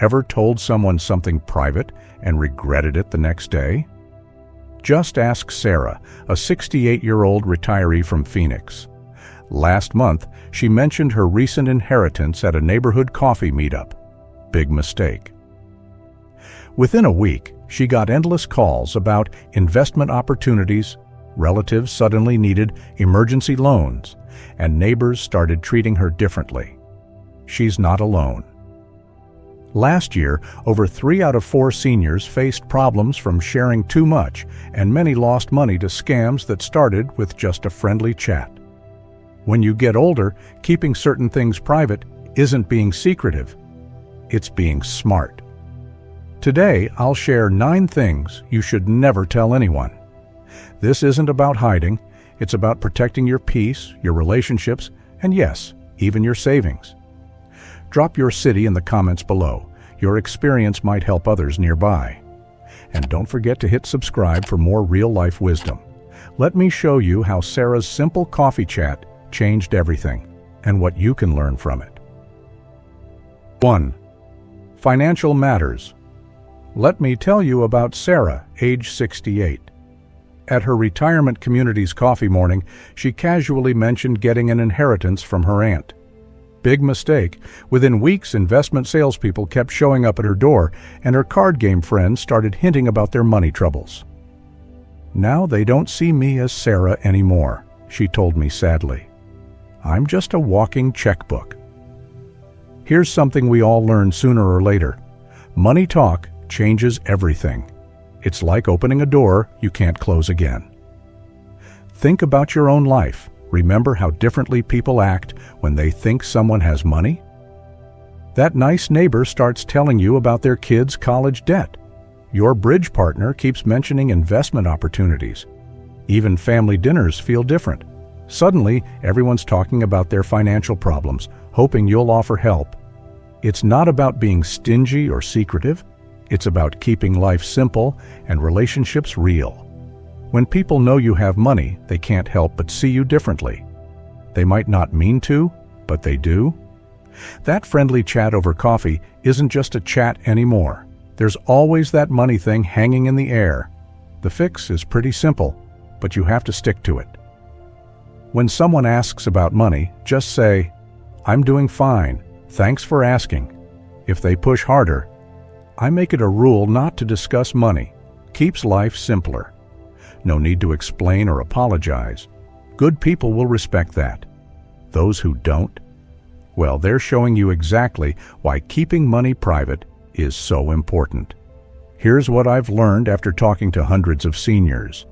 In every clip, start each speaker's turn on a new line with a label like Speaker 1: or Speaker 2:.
Speaker 1: Ever told someone something private and regretted it the next day? Just ask Sarah, a 68-year-old retiree from Phoenix. Last month, she mentioned her recent inheritance at a neighborhood coffee meetup. Big mistake. Within a week, she got endless calls about investment opportunities, relatives suddenly needed emergency loans, and neighbors started treating her differently. She's not alone. Last year, over 3 out of 4 seniors faced problems from sharing too much, and many lost money to scams that started with just a friendly chat. When you get older, keeping certain things private isn't being secretive. It's being smart. Today, I'll share 9 things you should never tell anyone. This isn't about hiding. It's about protecting your peace, your relationships, and yes, even your savings. Drop your city in the comments below. Your experience might help others nearby. And don't forget to hit subscribe for more real-life wisdom. Let me show you how Sarah's simple coffee chat changed everything, and what you can learn from it. 1. Financial matters. Let me tell you about Sarah, age 68. At her retirement community's coffee morning, she casually mentioned getting an inheritance from her aunt. Big mistake. Within weeks, investment salespeople kept showing up at her door, and her card game friends started hinting about their money troubles. Now they don't see me as Sarah anymore, she told me sadly. I'm just a walking checkbook. Here's something we all learn sooner or later. Money talk changes everything. It's like opening a door you can't close again. Think about your own life. Remember how differently people act when they think someone has money? That nice neighbor starts telling you about their kids' college debt. Your bridge partner keeps mentioning investment opportunities. Even family dinners feel different. Suddenly, everyone's talking about their financial problems, hoping you'll offer help. It's not about being stingy or secretive. It's about keeping life simple and relationships real. When people know you have money, they can't help but see you differently. They might not mean to, but they do. That friendly chat over coffee isn't just a chat anymore. There's always that money thing hanging in the air. The fix is pretty simple, but you have to stick to it. When someone asks about money, just say, "I'm doing fine. Thanks for asking." If they push harder, I make it a rule not to discuss money. Keeps life simpler. No need to explain or apologize. Good people will respect that. Those who don't, well, they're showing you exactly why keeping money private is so important. Here's what I've learned after talking to hundreds of seniors.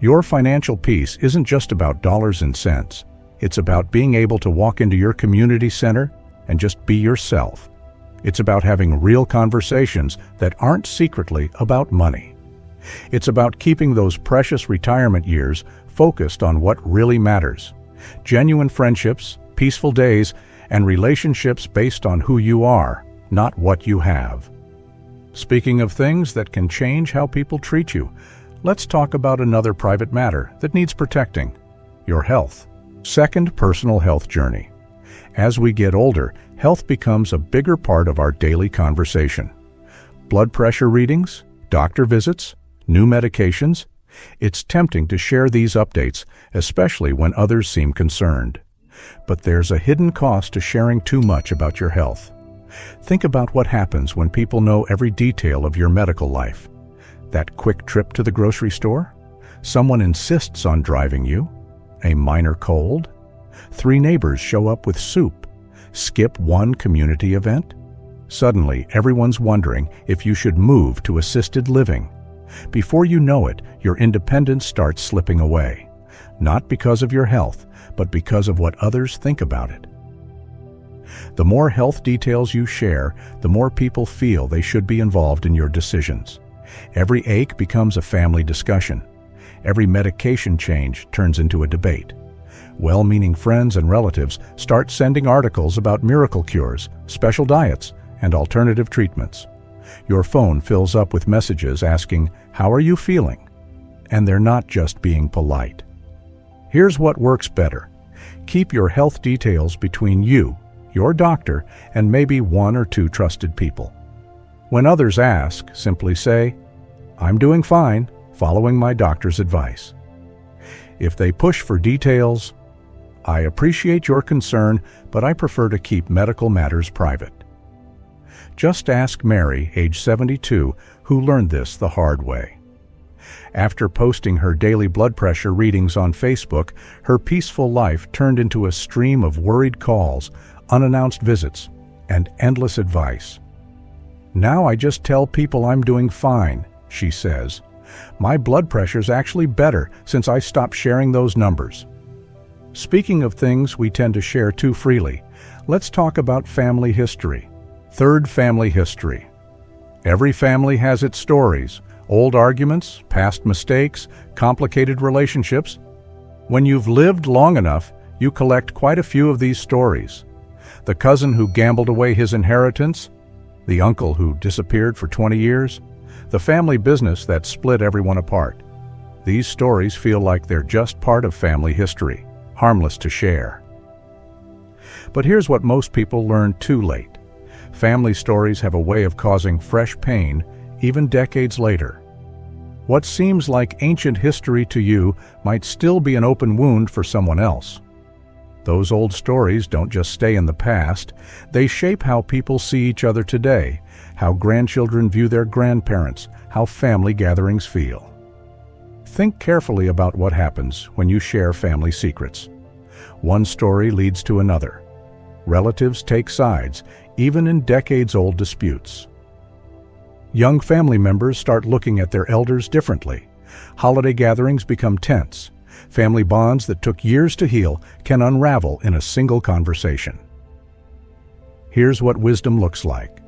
Speaker 1: Your financial peace isn't just about dollars and cents. It's about being able to walk into your community center and just be yourself. It's about having real conversations that aren't secretly about money. It's about keeping those precious retirement years focused on what really matters. Genuine friendships, peaceful days, and relationships based on who you are, not what you have. Speaking of things that can change how people treat you, let's talk about another private matter that needs protecting: your health. Second, personal health journey. As we get older, health becomes a bigger part of our daily conversation. Blood pressure readings, doctor visits, new medications. It's tempting to share these updates, especially when others seem concerned. But there's a hidden cost to sharing too much about your health. Think about what happens when people know every detail of your medical life. That quick trip to the grocery store? Someone insists on driving you? A minor cold? 3 neighbors show up with soup? Skip one community event? Suddenly, everyone's wondering if you should move to assisted living. Before you know it, your independence starts slipping away. Not because of your health, but because of what others think about it. The more health details you share, the more people feel they should be involved in your decisions. Every ache becomes a family discussion. Every medication change turns into a debate. Well-meaning friends and relatives start sending articles about miracle cures, special diets, and alternative treatments. Your phone fills up with messages asking, "How are you feeling?" And they're not just being polite. Here's what works better. Keep your health details between you, your doctor, and maybe 1 or 2 trusted people. When others ask, simply say, "I'm doing fine, following my doctor's advice." If they push for details, "I appreciate your concern, but I prefer to keep medical matters private." Just ask Mary, age 72, who learned this the hard way. After posting her daily blood pressure readings on Facebook, her peaceful life turned into a stream of worried calls, unannounced visits, and endless advice. "Now I just tell people I'm doing fine," she says. "My blood pressure's actually better since I stopped sharing those numbers." Speaking of things we tend to share too freely, let's talk about family history. Third, family history. Every family has its stories, old arguments, past mistakes, complicated relationships. When you've lived long enough, you collect quite a few of these stories. The cousin who gambled away his inheritance, the uncle who disappeared for 20 years, the family business that split everyone apart. These stories feel like they're just part of family history, harmless to share. But here's what most people learn too late. Family stories have a way of causing fresh pain, even decades later. What seems like ancient history to you might still be an open wound for someone else. Those old stories don't just stay in the past, they shape how people see each other today, how grandchildren view their grandparents, how family gatherings feel. Think carefully about what happens when you share family secrets. One story leads to another. Relatives take sides, even in decades-old disputes. Young family members start looking at their elders differently. Holiday gatherings become tense. Family bonds that took years to heal can unravel in a single conversation. Here's what wisdom looks like: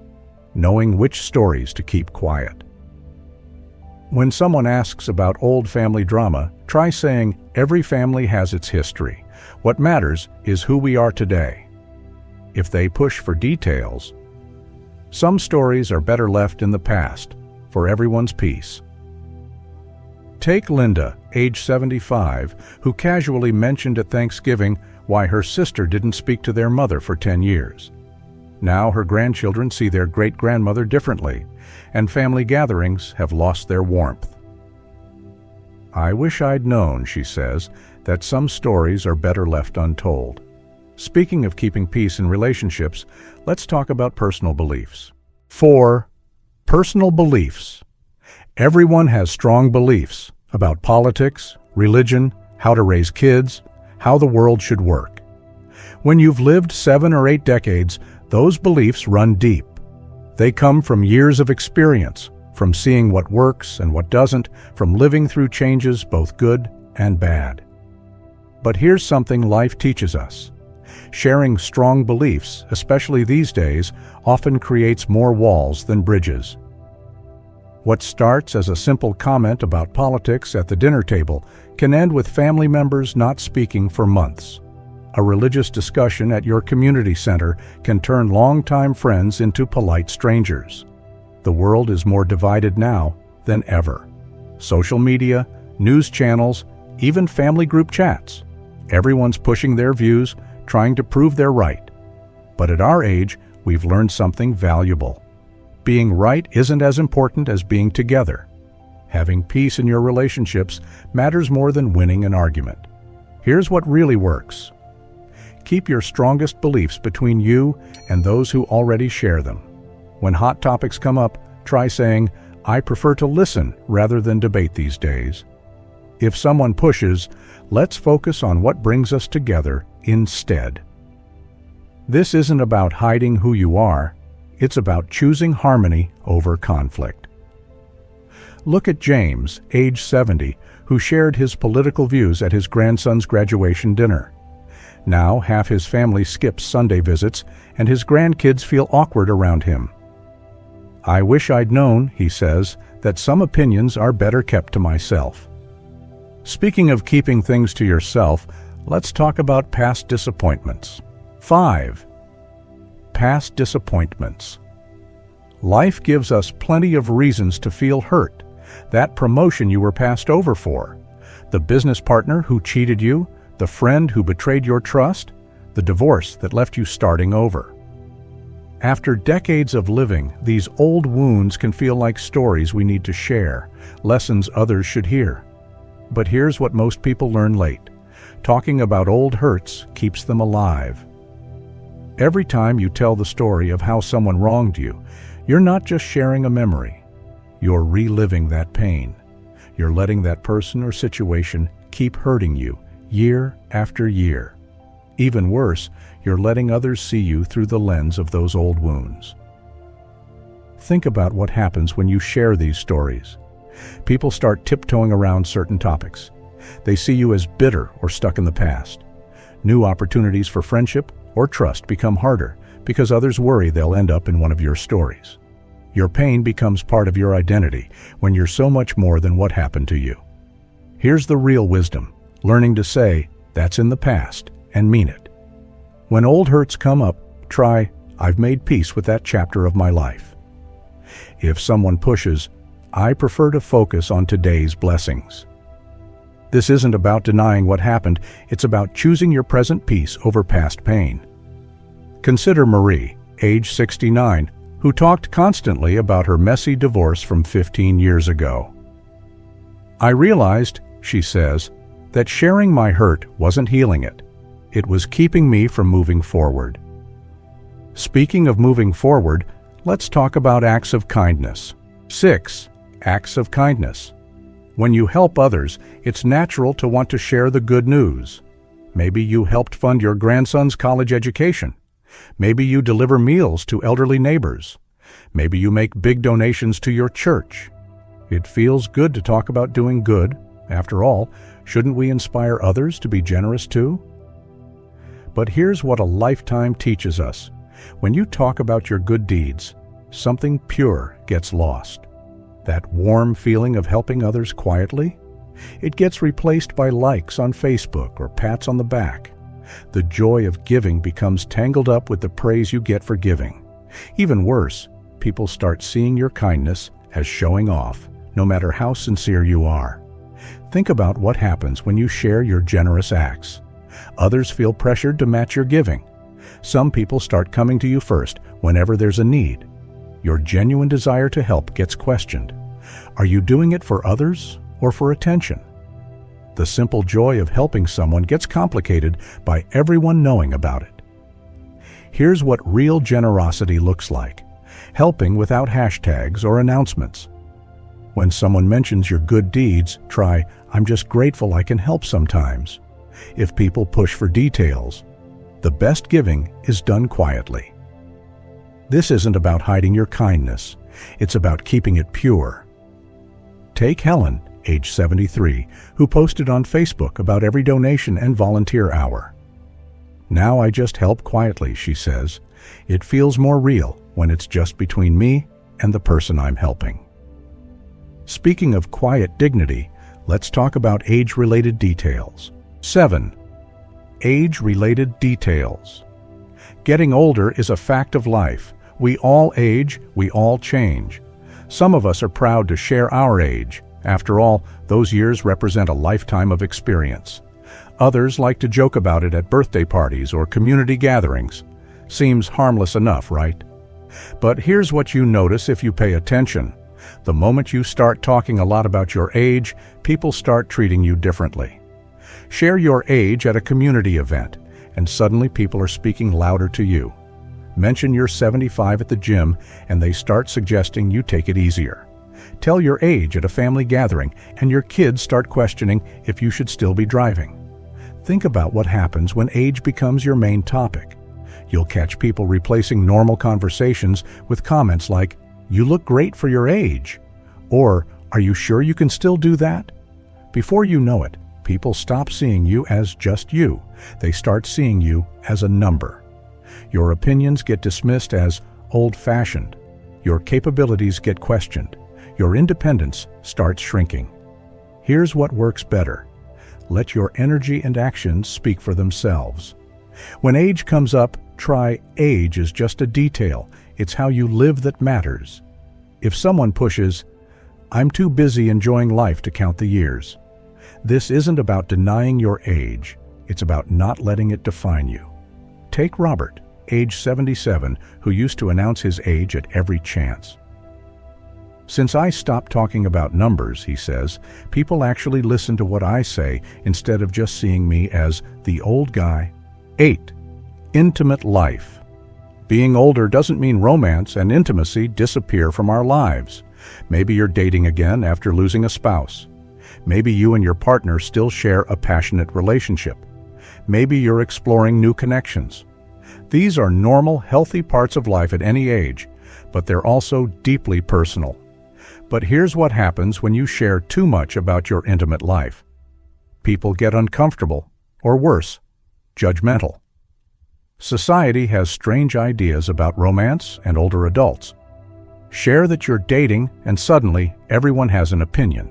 Speaker 1: knowing which stories to keep quiet. When someone asks about old family drama, try saying, "Every family has its history. What matters is who we are today." If they push for details, some stories are better left in the past, for everyone's peace. Take Linda, age 75, who casually mentioned at Thanksgiving why her sister didn't speak to their mother for 10 years. Now her grandchildren see their great-grandmother differently, and family gatherings have lost their warmth. "I wish I'd known," she says, "that some stories are better left untold." Speaking of keeping peace in relationships, let's talk about personal beliefs. 4. Personal beliefs. Everyone has strong beliefs about politics, religion, how to raise kids, how the world should work. When you've lived 7 or 8 decades, those beliefs run deep. They come from years of experience, from seeing what works and what doesn't, from living through changes both good and bad. But here's something life teaches us. Sharing strong beliefs, especially these days, often creates more walls than bridges. What starts as a simple comment about politics at the dinner table can end with family members not speaking for months. A religious discussion at your community center can turn longtime friends into polite strangers. The world is more divided now than ever. Social media, news channels, even family group chats. Everyone's pushing their views, trying to prove they're right. But at our age, we've learned something valuable. Being right isn't as important as being together. Having peace in your relationships matters more than winning an argument. Here's what really works. Keep your strongest beliefs between you and those who already share them. When hot topics come up, try saying, "I prefer to listen rather than debate these days." If someone pushes, let's focus on what brings us together instead. This isn't about hiding who you are, it's about choosing harmony over conflict. Look at James, age 70, who shared his political views at his grandson's graduation dinner. Now half his family skips Sunday visits, and his grandkids feel awkward around him. "I wish I'd known," he says, "that some opinions are better kept to myself." Speaking of keeping things to yourself, let's talk about past disappointments. 5. Past disappointments. Life gives us plenty of reasons to feel hurt. That promotion you were passed over for, the business partner who cheated you, the friend who betrayed your trust, the divorce that left you starting over. After decades of living, these old wounds can feel like stories we need to share, lessons others should hear. But here's what most people learn late. Talking about old hurts keeps them alive. Every time you tell the story of how someone wronged you, you're not just sharing a memory. You're reliving that pain. You're letting that person or situation keep hurting you year after year. Even worse, you're letting others see you through the lens of those old wounds. Think about what happens when you share these stories. People start tiptoeing around certain topics. They see you as bitter or stuck in the past. New opportunities for friendship or trust become harder because others worry they'll end up in one of your stories. Your pain becomes part of your identity when you're so much more than what happened to you. Here's the real wisdom: learning to say, "That's in the past," and mean it. When old hurts come up, try, "I've made peace with that chapter of my life." If someone pushes, I prefer to focus on today's blessings. This isn't about denying what happened, it's about choosing your present peace over past pain. Consider Marie, age 69, who talked constantly about her messy divorce from 15 years ago. "I realized," she says, "that sharing my hurt wasn't healing it. It was keeping me from moving forward." Speaking of moving forward, let's talk about acts of kindness. 6. Acts of kindness. When you help others, it's natural to want to share the good news. Maybe you helped fund your grandson's college education. Maybe you deliver meals to elderly neighbors. Maybe you make big donations to your church. It feels good to talk about doing good. After all, shouldn't we inspire others to be generous too? But here's what a lifetime teaches us. When you talk about your good deeds, something pure gets lost. That warm feeling of helping others quietly? It gets replaced by likes on Facebook or pats on the back. The joy of giving becomes tangled up with the praise you get for giving. Even worse, people start seeing your kindness as showing off, no matter how sincere you are. Think about what happens when you share your generous acts. Others feel pressured to match your giving. Some people start coming to you first whenever there's a need. Your genuine desire to help gets questioned. Are you doing it for others or for attention? The simple joy of helping someone gets complicated by everyone knowing about it. Here's what real generosity looks like: helping without hashtags or announcements. When someone mentions your good deeds, try, "I'm just grateful I can help sometimes." If people push for details, the best giving is done quietly. This isn't about hiding your kindness. It's about keeping it pure. Take Helen, age 73, who posted on Facebook about every donation and volunteer hour. "Now I just help quietly," she says. "It feels more real when it's just between me and the person I'm helping." Speaking of quiet dignity, let's talk about age-related details. 7. Age-related details. Getting older is a fact of life. We all age, we all change. Some of us are proud to share our age. After all, those years represent a lifetime of experience. Others like to joke about it at birthday parties or community gatherings. Seems harmless enough, right? But here's what you notice if you pay attention. The moment you start talking a lot about your age, people start treating you differently. Share your age at a community event, and suddenly people are speaking louder to you. Mention you're 75 at the gym, and they start suggesting you take it easier. Tell your age at a family gathering, and your kids start questioning if you should still be driving. Think about what happens when age becomes your main topic. You'll catch people replacing normal conversations with comments like, "You look great for your age," or "Are you sure you can still do that?" Before you know it, people stop seeing you as just you. They start seeing you as a number. Your opinions get dismissed as old-fashioned. Your capabilities get questioned. Your independence starts shrinking. Here's what works better. Let your energy and actions speak for themselves. When age comes up, try, "Age is just a detail. It's how you live that matters." If someone pushes, "I'm too busy enjoying life to count the years," this isn't about denying your age. It's about not letting it define you. Take Robert, age 77, who used to announce his age at every chance. Since I stopped talking about numbers, he says, people actually listen to what I say instead of just seeing me as the old guy. 8. Intimate life. Being older doesn't mean romance and intimacy disappear from our lives. Maybe you're dating again after losing a spouse. Maybe you and your partner still share a passionate relationship. Maybe you're exploring new connections. These are normal, healthy parts of life at any age, but they're also deeply personal. But here's what happens when you share too much about your intimate life. People get uncomfortable, or worse, judgmental. Society has strange ideas about romance and older adults. Share that you're dating, and suddenly everyone has an opinion.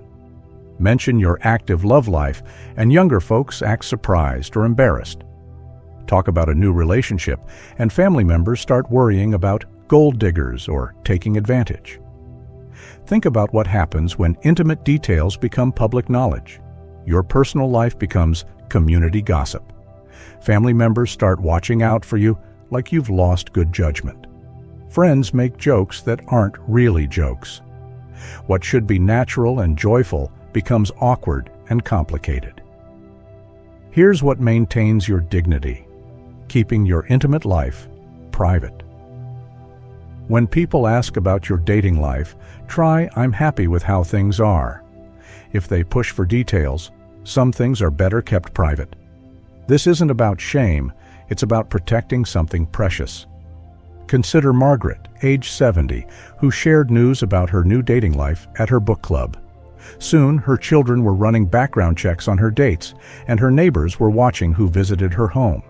Speaker 1: Mention your active love life, and younger folks act surprised or embarrassed. Talk about a new relationship, and family members start worrying about gold diggers or taking advantage. Think about what happens when intimate details become public knowledge. Your personal life becomes community gossip. Family members start watching out for you like you've lost good judgment. Friends make jokes that aren't really jokes. What should be natural and joyful becomes awkward and complicated. Here's what maintains your dignity: keeping your intimate life private. When people ask about your dating life, try "I'm happy with how things are." If they push for details, some things are better kept private. This isn't about shame, it's about protecting something precious. Consider Margaret, age 70, who shared news about her new dating life at her book club. Soon, her children were running background checks on her dates, and her neighbors were watching who visited her home.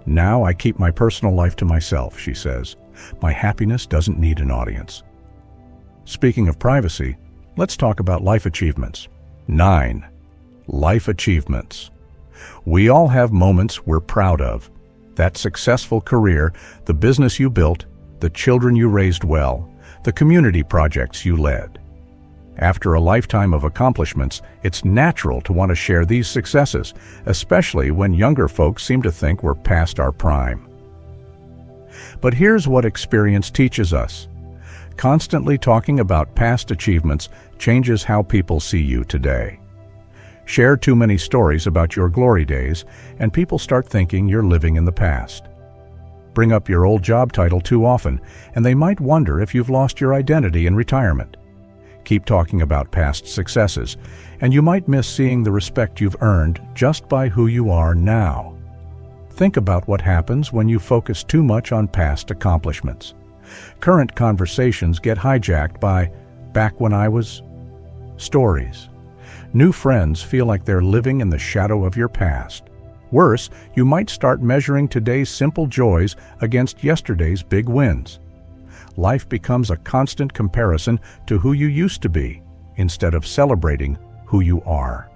Speaker 1: "Now I keep my personal life to myself," she says. "My happiness doesn't need an audience." Speaking of privacy, let's talk about life achievements. 9. Life achievements. We all have moments we're proud of. That successful career, the business you built, the children you raised well, the community projects you led. After a lifetime of accomplishments, it's natural to want to share these successes, especially when younger folks seem to think we're past our prime. But here's what experience teaches us. Constantly talking about past achievements changes how people see you today. Share too many stories about your glory days, and people start thinking you're living in the past. Bring up your old job title too often, and they might wonder if you've lost your identity in retirement. Keep talking about past successes, and you might miss seeing the respect you've earned just by who you are now. Think about what happens when you focus too much on past accomplishments. Current conversations get hijacked by "back when I was" stories. New friends feel like they're living in the shadow of your past. Worse, you might start measuring today's simple joys against yesterday's big wins. Life becomes a constant comparison to who you used to be, instead of celebrating who you are.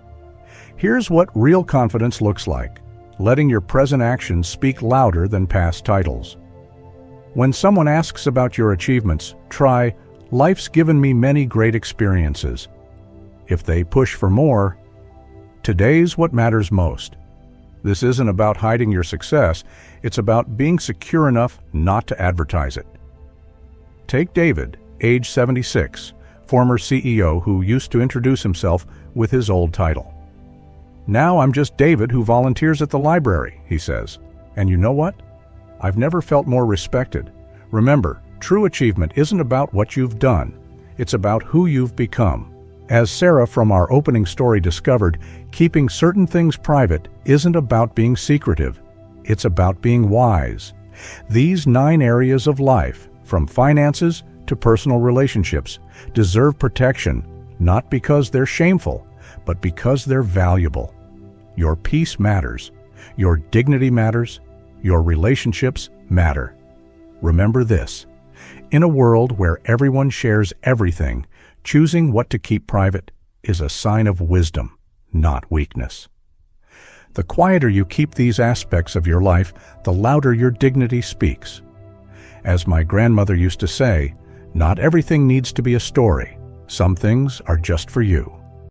Speaker 1: Here's what real confidence looks like: letting your present actions speak louder than past titles. When someone asks about your achievements, try "Life's given me many great experiences." If they push for more, today's what matters most. This isn't about hiding your success, it's about being secure enough not to advertise it. Take David, age 76, former CEO who used to introduce himself with his old title. "Now I'm just David who volunteers at the library," he says. "And you know what? I've never felt more respected." Remember, true achievement isn't about what you've done, it's about who you've become. As Sarah from our opening story discovered, keeping certain things private isn't about being secretive, it's about being wise. These 9 areas of life, from finances to personal relationships, deserve protection, not because they're shameful, but because they're valuable. Your peace matters, your dignity matters, your relationships matter. Remember this: in a world where everyone shares everything, choosing what to keep private is a sign of wisdom, not weakness. The quieter you keep these aspects of your life, the louder your dignity speaks. As my grandmother used to say, not everything needs to be a story. Some things are just for you.